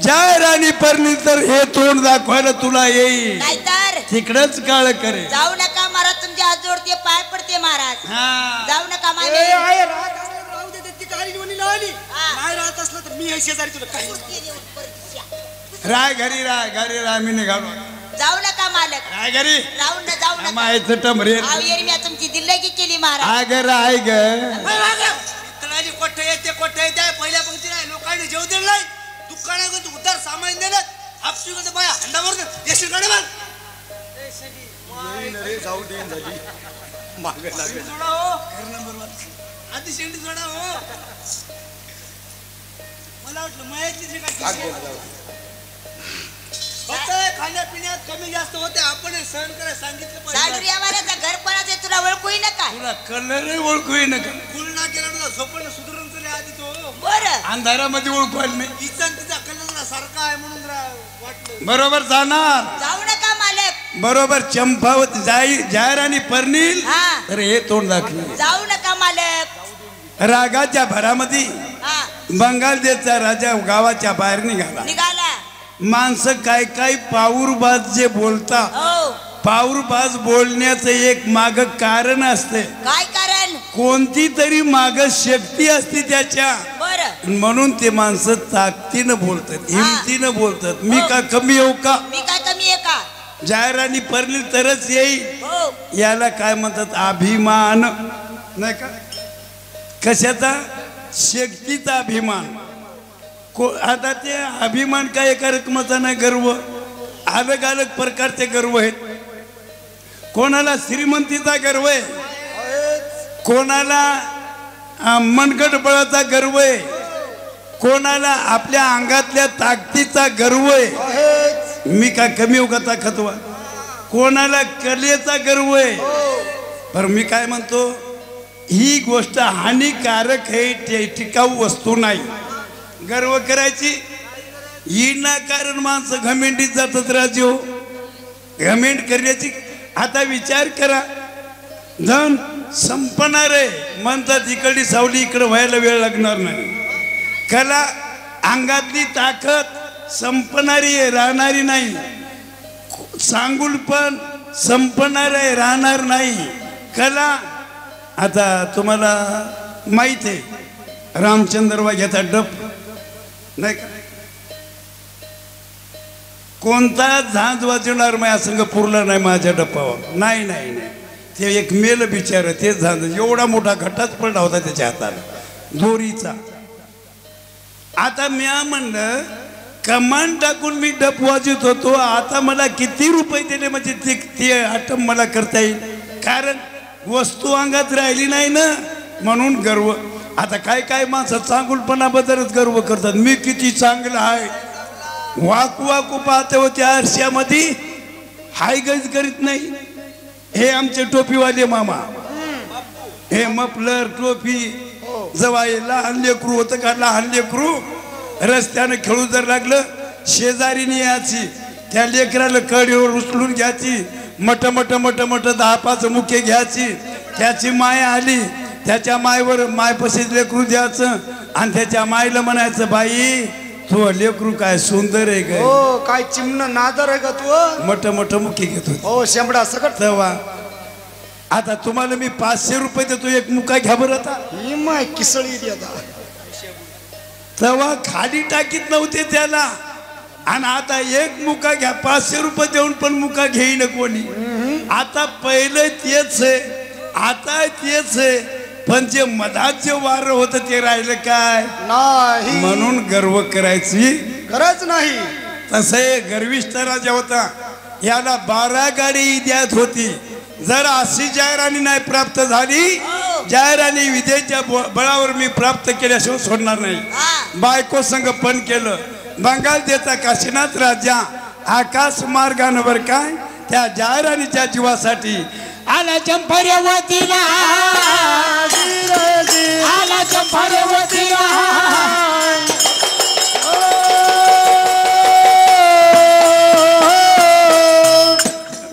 जय राणी परणी तर हे तोंड दाखवायला तुला येईल नाहीतर तिकडच काळ करे जाऊ नका महाराज तुमच्या हात जोडते पाय पडते महाराज हा जाऊ नका ए, मागे आहे, राहत असलं तर राहू दे, ती गाडी घेऊन आली हा. नाही राहत असलं तर मी आहे शेजारी तुला काही राय घरी राय मी निघालो जाऊ नका मालक राय घरी राहून ना जाऊ नका मायचं टमरे आव येरी मी तुमची दिल्लगी केली महाराज आय ग राय ग इतराची कोठे येते पहिल्या पंक्ती नाही लोकांनी जेव दिलं नाही दुकानात उधार सामान दिलं हापशी करते बाया हंडावर येशील गाडी बघ सोडा हो आधी शेंडी सोडा हो मला वाटलं मायाची फक्त खाण्यापिण्यात कमी जास्त होते आपण सहन करायला सांगितलं साडूर या वाल्याचा घर पणाचे तुला ओळखूही नका तुला कलर ओळखू नका फुल ना केला तुला झोपणं सुधरून चले आधी तो बरं अंधारामध्ये ओळखवायला नाही तिचा तिचा कलर सारखा आहे म्हणून वाटलं बरोबर जाणार जाऊ नका मालक बरोबर चंपावत जाहीर आणि परनील हा. तर हे तोंड दाखलं जाऊ नका मालक रागाच्या भरामध्ये हा बंगाल देशचा राजा गावाच्या बाहेर निघाला निघाला माणसं काय काय पाऊरबाज जे बोलतात हो पाऊरबाज बोलण्याचं एक माग कारण असते काय कारण कोणती तरी माग शक्ती असते त्याच्या बरं म्हणून ते माणसं ताकदीनं बोलतात हिमतीनं बोलतात मी का कमी येऊ का मी काय कमी आहे का जाहिरानी परली तरच येईल हो याला काय म्हणतात अभिमान नाही का कशाचा शक्तीचा अभिमान आता ते अभिमान काय एका रकमाचा नाही, गर्व अलग अलग प्रकारचे गर्व आहेत. कोणाला श्रीमंतीचा गर्व आहे, कोणाला मनगट बळाचा गर्व आहे, कोणाला आपल्या अंगातल्या ताकदीचा गर्व आहे. मी काय कमी हो का ताकदवा, कोणाला कलेचा गर्व आहे. पण मी काय म्हणतो, ही गोष्ट हानिकारक आहे, टिकाऊ वस्तू नाही. गर्व करायची कारण माणसं घमेंडीत जातात राजू, घमेंड करण्याची. आता विचार करा, धन संपणार आहे म्हणतात, इकडली सावली इकडे व्हायला वेळ लागणार नाही. कला अंगातली ताकद संपणारी आहे, राहणारी नाही. सांगून पण संपणार आहे, राहणार नाही. कला आता तुम्हाला माहित आहे, रामचंद्र वाघ्याचा डप नाही का, कोणता झांज वाजवणार माझ्या संघ पुरला नाही माझ्या डप्पावर. नाही नाही नाही, ते एक मेल बिचार, ते झांज एवढा मोठा घटाच पडला होता त्याच्या हाताला दोरीचा. आता मी म्हणलं कमान टाकून मी डप वाजवत होतो, आता मला किती रुपये दिले म्हणजे ते आटम मला करता येईल, कारण वस्तू अंगात राहिली नाही ना, म्हणून गर्व. आता काय काय माणसं चांगुलपणाबद्दलच गर्व करतात, मी किती चांगलं आहे, वाकू वाकू पाहते होते आरशामध्ये, हाय गज करीत नाही. हे आमचे टोपीवाले मामा, हे मफलर टोपी, जवा लहान लेकरू होतं का, लहान लेकरू रस्त्यानं खेळू जर लागलं, शेजारीने यायची, त्या लेकराला कडीवर उचलून घ्यायची, मट मट मट मट 10-5 मुके घ्यायची. त्याची माय आली, त्याच्या मायवर मायपशीच लेकरू द्यायचं, आणि त्याच्या मायला म्हणायचं, बाई तू लेकरू काय सुंदर आहे काय, हो काय चिमण नादर आहे का तू, मट मट मुके घेतो. हो शेंबडा सकट. तेव्हा आता तुम्हाला मी 500 रुपये देतो, एक मुका घ्या बरं. आता ही माय किसळी द्या. तेव्हा खाली टाकीत नव्हते त्याला, आणि आता एक मुका घ्या 500 रुपये देऊन पण मुका घेईन कोणी. आता पहिलं तेच आहे, आता तेच आहे, पण जे मधात जे वार होतं ते राहिलं काय नाही. म्हणून गर्व करायची गरज नाही. तसे गर्विष्ठ राजा होता, याला 12 गाडी द्यात होती. जर अशी जाहिराणी नाही प्राप्त झाली, जाहिराणी विधेच्या बळावर मी प्राप्त केल्याशिवाय सोडणार नाही. बायको संग पण केलं. बंगाल देता काशीनाथ राजा आकाश मार्गांवर काय त्या जाहिराणीच्या जीवासाठी आला चंपरेवतीला, आला चंपरेवतीला.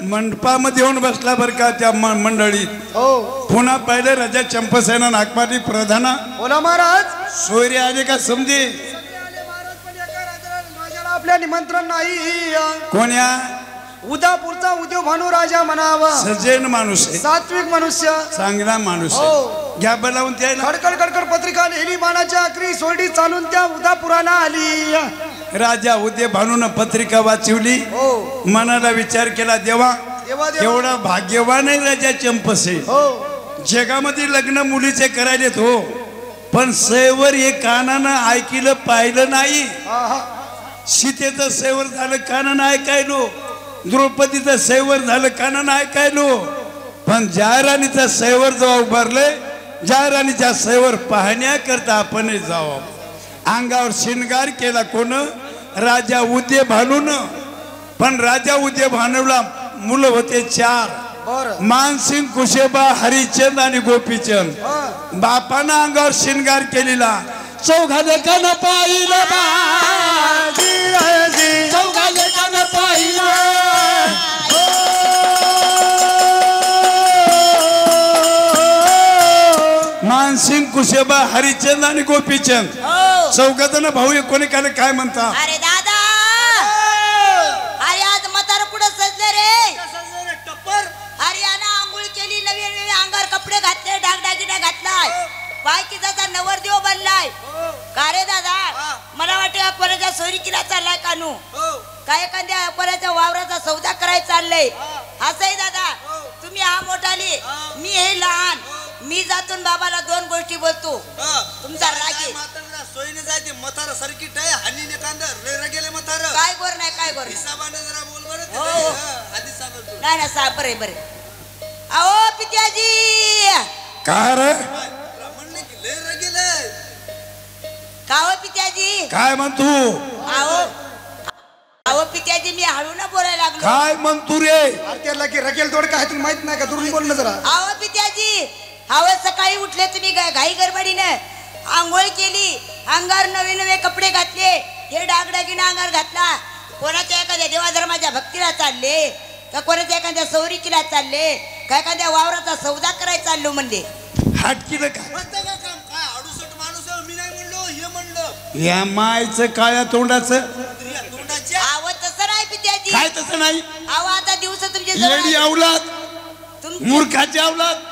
मंडपामध्ये येऊन बसला बरं का त्या मंडळीत. हो पुन्हा पहिले राजा चंपसेना नागपाटी प्रधाना बोला महाराज. सोयरे आले का समजे, आपल्या निमंत्रण नाही. कोण्या उदापूरचा उद्योग भानू राजा म्हणावा, सज्जन माणूस आहे, सात्विक मनुष्य, चांगला माणूस आहे. घ्या बोलावून त्याला. खडखड खडखड पत्रिका लिहिली, मानाच्या आखरी सोडी चालून त्या उदापुराला आली. राजा उदय भानून पत्रिका वाचवली, मनाला विचार केला, देवा एवढा भाग्यवान आहे राजा चंपसे, जगामध्ये लग्न मुलीचे करायलेत हो, पण सैवर हे कानानं ऐकिलं पाहिलं नाही. सीतेचं सैवर झालं कानानं ऐकायलो, द्रौपदीचं सैवर झालं कानानं ऐकायलो, पण जायराणीचं सैवर जेव्हा उभारले, जायराणीच्या सैवर पाहण्याकरता आपण जावं. अंगावर शिंगार केला कोण, राजा उदय भानून. पण राजा उदय भानूला मुलं होते 4, मानसिंग, कुशेबा, हरिचंद आणि गोपीचंद. बापानं अंगावर शिंगार केलेला. चौघाले कन पाहिलं बाजी, चौघाले कन पाहिलं. मानसिंग, कुशेबा, हरिचंद आणि गोपीचंद 4 जण भाऊ. कोणी काय म्हणता, अरे दादा, अरे आज म्हातारं कुठं सजलं रे, टप्पर. अरे यानं आंघोळ केली, नवीन नवीन अंगावर कपडे घातले, डागडागिना घातलाय, बायकीचा नवरदेव बनलाय. का रे दादा, मला वाटतं अकोल्याच्या सोयरीकीला चाललाय कानू, काय एखाद्या अकोल्याच्या वावराचा सौदा करायचा चाललंय. असंही दादा, तुम्ही हा मोठाली, मी हे लहान. मी जातून बाबाला 2 गोष्टी बोलतो. तुमचा राग आहे, सोयीने जायते मथार सर्किट आहे हानीने कांदा रेरा गेले मथार काय गोर नाही काय गोर नाही. हिसाबाने जरा बोल बरं हो, ते. हो. हा, आधी सांगतो नाही ना साहेब बरे बरे. अहो पित्याजी काय रे म्हणले की रेरा गेले का हो पित्याजी काय म्हणतो अहो अहो पित्याजी मी हळू ना बोलायला लागलो. काय म्हणतो रे अरे त्याला की रकेल दोड काय तुला माहित नाही का दुरून बोल ना जरा. अहो पित्याजी अहो सकाळी उठले तुम्ही घाई गडबडीने आंघोळ केली अंगावर नवे नवे कपडे घातले हे डागडागिना अंगावर घातला कोणाच्या एखाद्या देवाधर्माच्या भक्तीला चालले का कोणाच्या एखाद्या सौरिकीला चालले का एखाद्या वावराचा सौदा करायला चाललो म्हणले. हाटकीनं काय म्हणतं का काम काय 68 माणूस आहे, मी नाही म्हणलो हे म्हणलं या मायचं काळ्या तोंडाचं या तोंडाच्या अहो तसं नाही पित्याजी. काय तसं नाही अहो आता दिवस तुमचे येडी जवळ अवलाद तुमचे मूर्खाची अवलाद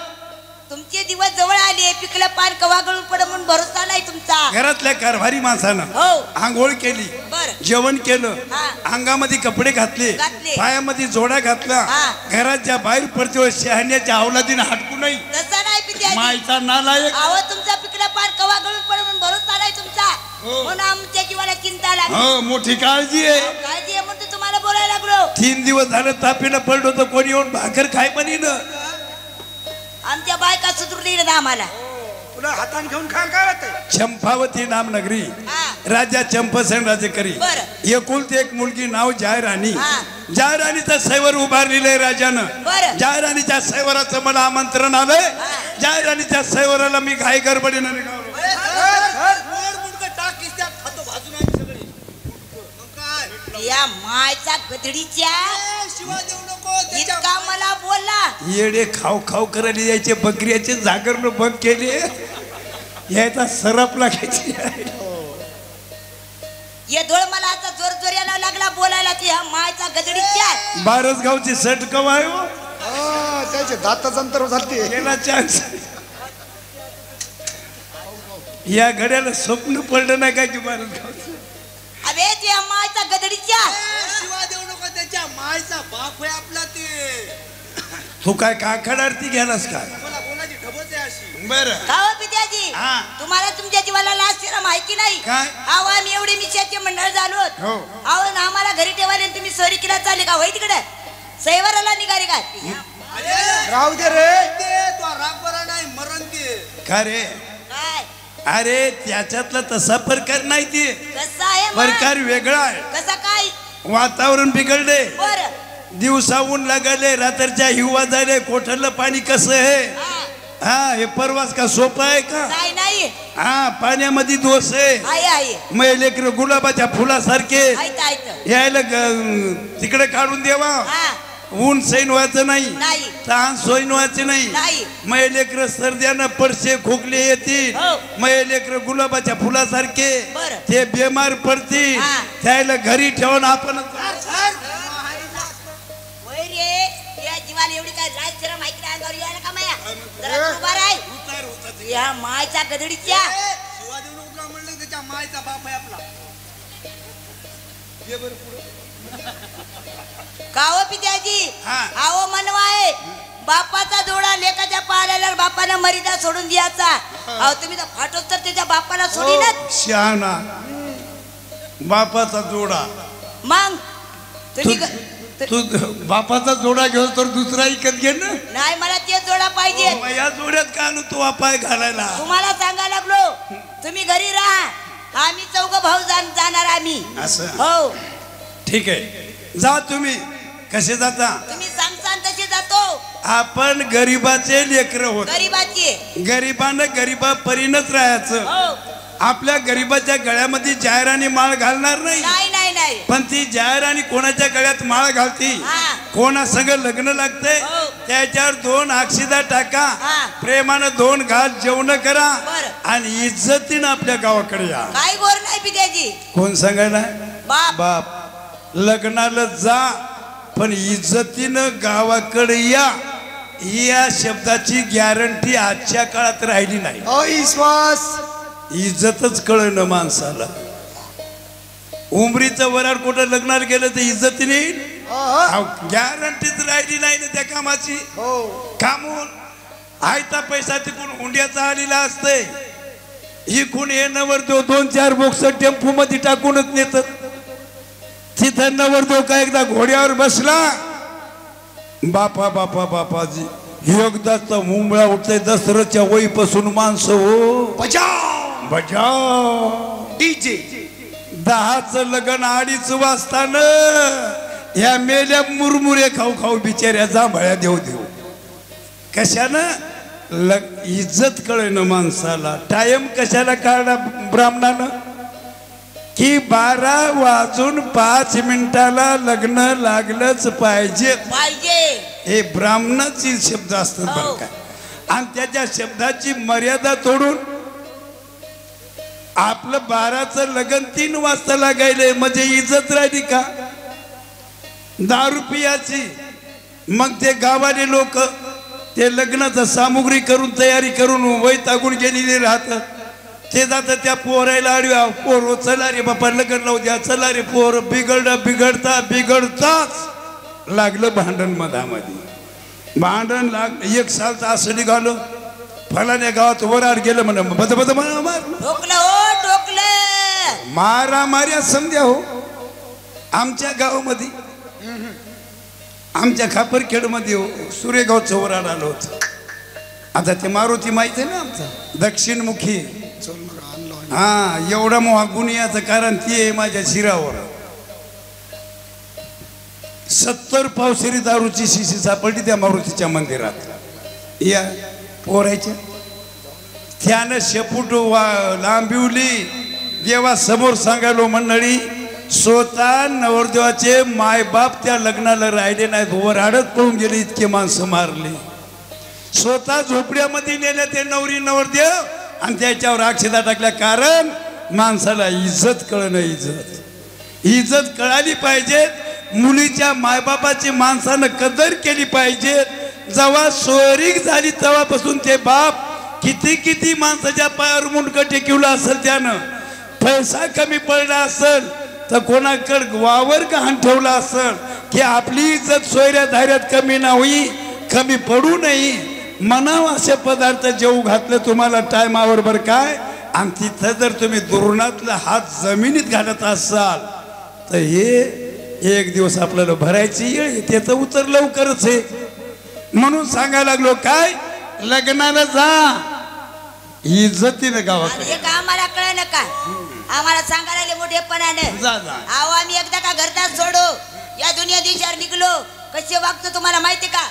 तुमचे दिवस जवळ आले पिकलं पान कवा गळून पड म्हणून भरोसा नाही तुमचा. घरातल्या कारभारी माणसानं हो आंघोळ केली बर जेवण केलं हा. अंगामध्ये कपडे घातले घातले. पायामध्ये जोडा घातला हा. घराच्या बाहेर पडतो शहाण्याच्या अवलादीनं हटकू नाही तसं नाही पित्याजी. मायचा नालायक अहो तुमचा पिकला पान कवा गळून पड म्हणून भरोसा नाही तुमचा हो. म्हणून आमच्या जीवाला चिंता लागली. हो मोठी काळजी आहे काळजी आहे म्हणून तुम्हाला बोलायला लागलो. 3 दिवस झालं तापीनं पडलं होतं कोणी येऊन भाकर खाय पण आमच्या बायका सुधरली ना आम्हाला. तुला हातान घेऊन खायला काय होतंय? चंपावती नाम नगरी हा राजा चंपसेन राजे करी बरं. एकुलती एक मुलगी नाव जायराणी हा. जायराणीचा सैवर उभारलेलं आहे राजानं बरं. जायराणीच्या सैवराचं मला आमंत्रण आलंय जायराणीच्या सैवराला मी घाई गडबडीनं निघालो टाक किस्त्यात खातो भाजून आम्ही सगळे मग काय या मायचा गधडीच्या शिवा देऊ नको त्याच्या इतका मला बोलला. येडे खाऊ खाऊ करायला यायचे बकऱ्याचे जागरण बंद केले यायचा सरप लागायची ये धोळ मला आता जोर जोऱ्याला लागला बोलायला ती ह्या मायचा गधडीच्या. बारसगावची सट कवाय हो त्याचे दातच अंतर झालते. गेला चान्स या घड्याला स्वप्न पडलं नाही काय की बारसगावचं अबे त्या मायचा गधडीच्या. शिवा देऊ नको त्याच्या मायचा बाप आहे आपला ते तू काय काकड आरती घ्यालास काय मला बोलायची ढबच आहे अशी बरं का हो पित्याजी हा. तुम्हाला तुमच्या जीवाला लाज शरम माहिती नाही. काय? अहो आम्ही एवढे मिशाचे मंडळ झालो हो. अहो ना आम्हाला घरी ठेवायला आणि तुम्ही सोरी किला चालले का होय तिकडे सैवाराला निघाली का. अरे राहू दे रे. ते तो राग बरा नाही मरण ते का रे काय अरे त्याच्यातला तसा प्रकार नाही ते कसं आहे मग? प्रकार वेगळा आहे कसा काय वातावरण बिघडले बर दिवसा ऊन लागले रात्रीच्या हिवा झाले कोठलं पाणी कसं आहे हा हे परवास का सोपं आहे का नाही नाही हा पाण्यामध्ये दोष आहे आहे आहे लेकर गुलाबाच्या फुलासारखे ऐत ऐत यायला तिकडे काढून देवा हा ऊन सैन व्हायचं नाही नाही तहान सोयन व्हायचं नाही नाही लेकर सर्द्यानं पडसे खोकले येतील हो. लेकर गुलाबाच्या फुलासारखे बरं. ते बेमार पडतील हा. त्याला घरी ठेवून आपण होय रे या जीवाला एवढी काय लाज शरम माहिती नाही अंगावर यायला का माया जरा उभा राह या मायचा गधडीच्या. शिवा देऊ नको तुला म्हणलं त्याच्या मायचा बाप आहे आपला ये बरं पुढं काहो पित्याजी हा. आहो मनवा आहे बापाचा जोडा लेकाच्या पाल्याला बापानं मर्यादा सोडून द्यायचा. अहो तुम्ही तर फाटोच तर त्याच्या बापाला सोडीनच शहाणा बापाचा जोडा मग तुम्ही तू बापाचा जोडा घेऊ तर दुसरा इकत घे ना नाही मला ते जोडा पाहिजे. मग या जोड्यात का आणू तू पाय घालायला तुम्हाला सांगायला लागलो तुम्ही घरी राहा आम्ही चौघ भाऊ जाणार आम्ही. असं हो ठीक आहे जा तुम्ही कसे जाता तुम्ही सांगसान तसे जातो. आपण गरीबाचे लेकर होत गरीबाची गरीबानं गरीबा परीनच राहायचं हो आपल्या गरीबाच्या गळ्यामध्ये जाहिराणी माळ घालणार नाही नाही नाही नाही पण ती जाहिराणी कोणाच्या गळ्यात माळ घालती हा. कोणा संग लग्न लागते हो. त्याच्यावर 2 अक्षिदा टाका हा. प्रेमानं 2 घास जेवण करा बरं. आणि इज्जतीनं आपल्या गावाकडे या काय गोर नाही पित्याजी कोण सांगायला बाप बाप लग्नाला जा पण इज्जतीनं गावाकडे या शब्दाची गॅरंटी आजच्या काळात राहिली नाही. विश्वास इज्जतच कळणं माणसाला उमरीचं वराड कुठं लग्नाला गेलं तर इज्जतीने येईल गॅरंटीच राहिली नाही ना त्या कामाची. कामून आयता पैसा तिकून हुंड्याचा आलेला असते इकून हे नवरदेव 2-4 बॉक्स टेम्पो मध्ये टाकूनच नेतात. तिथं नवरदेव का एकदा घोड्यावर बसला, बापा बापा बापाजी एकदाचा मुंबळा उठतय. दसऱ्याच्या वहीपासून माणसं हो बजाव बजाव डीजे. 10चं लग्न 2:30 वाजताना ह्या मेल्या मुरमुरे खाऊ खाऊ बिचाऱ्या जांभळ्या देऊ देऊ. कशानं इज्जत कळे ना माणसाला. टाइम कशाला काढला ब्राह्मणानं की 12:05 लग्न लागलंच पाहिजे. हे ब्राह्मणाची शब्द असतात बरं का. आणि त्याच्या शब्दाची मर्यादा तोडून आपलं 12चं लग्न 3 वाजता लागायलंय म्हणजे इज्जत राहिली का? दारू पियाची. मग ते गावाले लोक ते लग्नाचं सामुग्री करून तयारी करून वैतागून गेलेले राहतात. ते जातात त्या पोरायला आडव्या, पोर चला रे बापा लग्न लावू द्या, चला रे पोर. बिघडताच लागलं भांडण. मधामध्ये भांडण लागलं. 1 सालचं असं निघालं, फलाण्या गावात वराड गेलं म्हणा बद बद मारा मार्या समजा हो. आमच्या गावामध्ये आमच्या खापरखेडमध्ये हो सुरेगावचं वराड आलं होतं. आता ते मारुती माहिती आहे ना आमचा दक्षिणमुखी. हा एवढा मोहा गुन्ह्याचं कारण ती आहे माझ्या शिरावर. 70 पावशेरी दारूची शिशी सापडली त्या मारुतीच्या मंदिरात. या पोरायच्या त्यानं शेपूट लांबिवली. देवा समोर सांगायलो मंडळी, स्वतः नवरदेवाचे मायबाप त्या लग्नाला राहिले नाहीत. वराडत पळून गेले, इतके माणसं मारली. स्वतः झोपड्यामध्ये नेले ते नवरी नवरदेव आणि त्याच्यावर अक्षता टाकल्या. कारण माणसाला इज्जत कळणं. इज्जत कळाली पाहिजे. मुलीच्या मायबापाची माणसानं कदर केली पाहिजे. जेव्हा सोयरीक झाली तेव्हापासून ते बाप किती माणसाच्या पायावर मुंडकं टेकवलं असेल. त्यानं पैसा कमी पडला असेल तर कोणाकडे वावर गहाण ठेवला असेल की आपली इज्जत सोयऱ्या धाऱ्यात कमी ना होई, कमी पडू नये. मनाव असे पदार्थ जेवू घातले तुम्हाला टायमावर बरं काय. आणि तिथं जर तुम्ही दुर्णातला हात जमिनीत घालत असाल तर हे एक दिवस आपल्याला भरायची येळ. त्याचं उत्तर लवकरच आहे. म्हणून सांगायला लागलो काय, लग्नाला जा इज्जतीनं गावाकडे. आम्हाला कळ ना का, आम्हाला सांगायला मोठेपणाने जा. अहो आम्ही एकदा का घरदार सोडो या दुनिया दिशावर निघलो. कसे वागतो तुम्हाला माहिती का?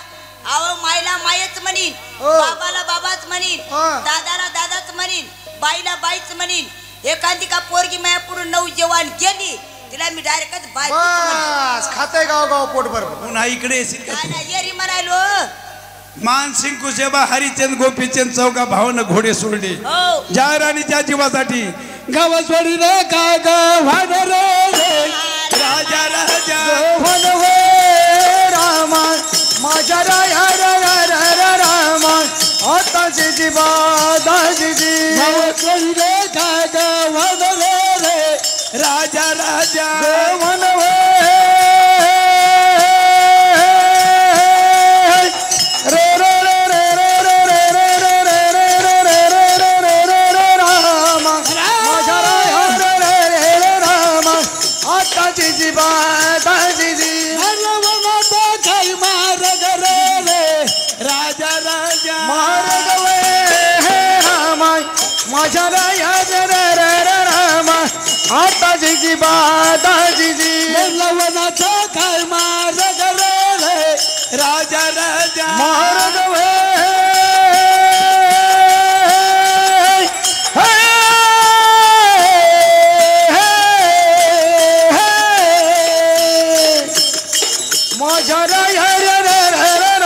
अहो मायला मायच म्हणीन, बाबाला बाबाच म्हणीन, दादाला दादाच म्हणीन, बाईला बाईच म्हणीन. एखादी का पोरगी माया पुढून नऊ जेवण गेली तिला मी डायरेक्टच बाय खाते गाव पोटभर. पुन्हा इकडे येशील का? येरी म्हणालो. मानसिंग कुशेबा हरिचंद गोपीचंद चौका भावानं घोडे सोडले ज्या राणीच्या जीवासाठी. गाव सोडीला का गावान रे राजा राजा रामा माझ्या राया रामा आता जी बादाजी. गाव सोडीला का गावान रे राजा राजा आता जी बादाजी लवनाचा काय मार रे राजा राजा मारग माझ्या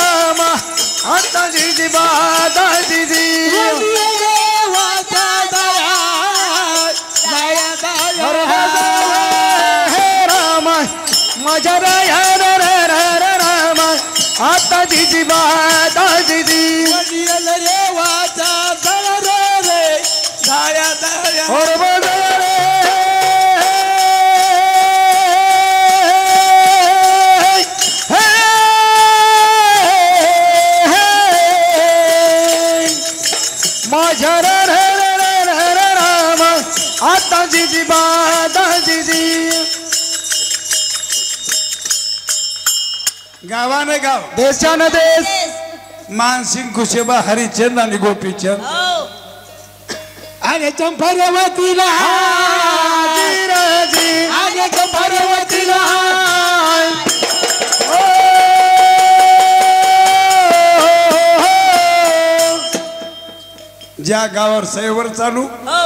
रामा आता जी बादाजी. माझ्या रामा आता जी बादाजी. रे वाचा रे दाया दाया माझ्या गावाने गाव देशानं देश मानसिंग कुशेबा हरिचंद आणि गोपीचंद हो आणि चंपारवतीला आणि चंपारवतीला ज्या गावावर सैवर चालू हो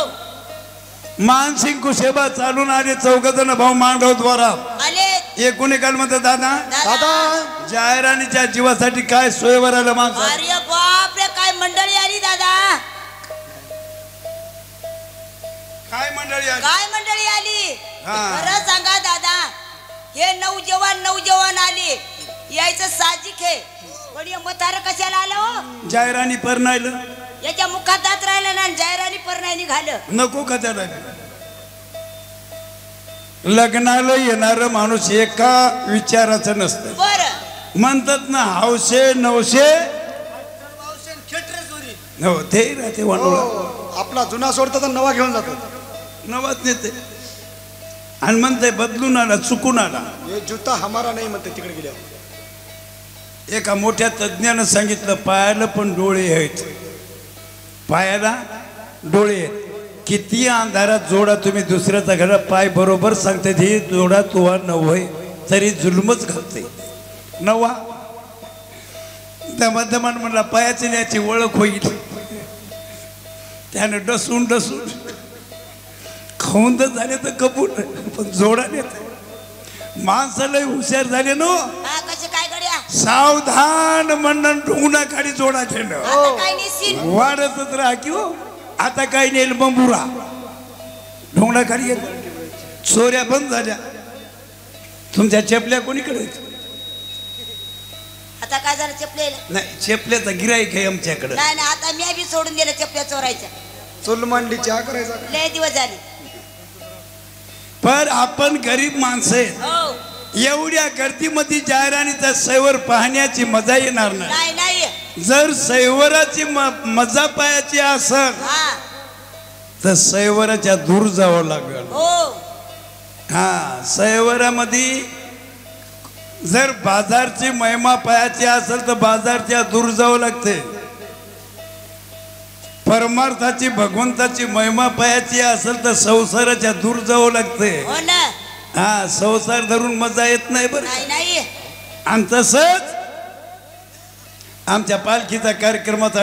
मानसिंग कुशेबा चालून आले चौघजण भाऊ मांडव द्वारा आले एकूण एकाल म्हणतात दादा दादा जायराणीच्या जीवासाठी काय सोयवर आलं माणसं अरे बापरे काय मंडळी आली दादा काय मंडळी आली? काय मंडळी आली हा. खरं सांगा दादा हे नौजवान आले यायचं साहजिक आहे पण हे म्हातारं कशाला आलं हो जायराणी परणायलं याच्या मुखात दात राहिला ना जायरानी परनाय निघालं नको का त्याला लग्नाला येणार माणूस एका विचाराचं नसतं बर म्हणतात ना हौशे नवशे खेटर चोरी हो ते राहते वाटोळा आपला जुना सोडतो तर नवा घेऊन जातो नवाच नेते आणि म्हणते बदलून आला चुकून आला हे जुता हमारा नाही म्हणते तिकडे गेल्यावर एका मोठ्या तज्ज्ञानं सांगितलं पायाला पण डोळे आहेत पायाला डोळे आहेत किती अंधारात जोडा तुम्ही दुसऱ्याचा घरात पाय बरोबर सांगते हे जोडा तुवा नवय तरी जुलमच घालते नवा दमादमान म्हणला पायाची न्याची ओळख होईल त्यानं डसून खाऊन तर झाले तर कपूर पण जोडा नेत माणसाला हुशार झाले नो हा कसे काय गड्या सावधान म्हणणं ढुंगणा खाली जोडा खेळ आता काय नेसीन वाढतच राहा की हो आता काही नेल बंबुरा ढोंगणा खाली येत चोऱ्या बंद झाल्या तुमच्या चेपल्या कोणीकडे आहेत? आता काय झालं चपलेला नाही चेपल्याचा गिराईक आहे आमच्याकडे नाही ना आता मी बी सोडून दिलं चपल्या चोरायच्या चुल मांडली चहा करायचा लय दिवस झाले पण आपण गरीब माणसं आहेत हो एवढ्या गर्दीमध्ये जाहिराणीचा सैवर पाहण्याची मजा येणार नाही नाही नाही जर सैवराची मजा पाहायची असेल हा तर सैवराच्या दूर जावं लागेल हो हा सैवरामध्ये जर बाजारची महिमा पाहायची असेल तर बाजारच्या दूर जावं लागते परमार्थाची भगवंताची महिमा पाहायची असेल तर संसाराच्या दूर जावं लागते हो ना हा संसार धरून मजा येत नाही बरं नाही नाही आणि तसंच आमच्या पालखीचा कार्यक्रमाचा